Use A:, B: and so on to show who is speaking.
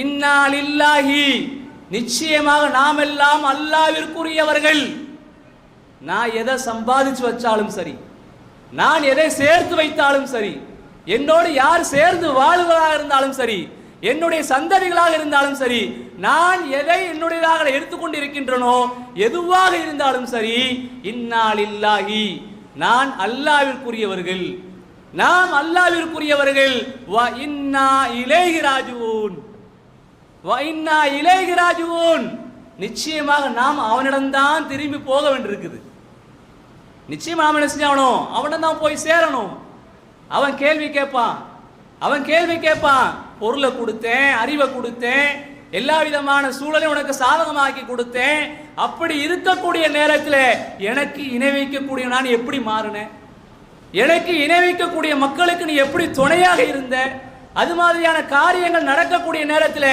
A: இன்னா லில்லாஹி, நிச்சயமாக நாம் எல்லாம் அல்லாஹ்விற்குரியவர்கள். நான் எதை சம்பாதிச்சு வச்சாலும் சரி, நான் எதை சேர்த்து வைத்தாலும் சரி, என்னோடு யார் சேர்ந்து வாழ்வதாக இருந்தாலும் சரி, என்னுடைய சந்ததிகளாக இருந்தாலும் சரி, நான் எதை என்னுடையதாக எடுத்துக்கொண்டிருக்கின்றனோ எதுவாக இருந்தாலும் சரி, இன்னா லில்லாஹி, நான் அல்லாஹ்விற்குரியவர்கள், நாம் அல்லாஹ்விற்குரியவர்கள். வ இன்னா இலைஹி ராஜிஊன், வ இன்னா இலைஹி ராஜிஊன், நிச்சயமாக நாம் அவனிடம்தான் திரும்பி போக வேண்டியிருக்குது. நிச்சயமா அவன் என்ன செஞ்சாகணும், அவனிடம் தான் போய் சேரணும். அவன் கேள்வி கேட்பான், பொருளை கொடுத்தேன், அறிவை கொடுத்தேன், எல்லா விதமான சூழலையும் உனக்கு சாதகமாக்கி கொடுத்தேன். அப்படி இருக்கக்கூடிய நேரத்தில் எனக்கு இணை வைக்கக்கூடிய நான் எப்படி மாறினேன், எனக்கு இணை வைக்கக்கூடிய மக்களுக்கு நீ எப்படி துணையாக இருந்த, அது மாதிரியான காரியங்கள் நடக்கக்கூடிய நேரத்தில்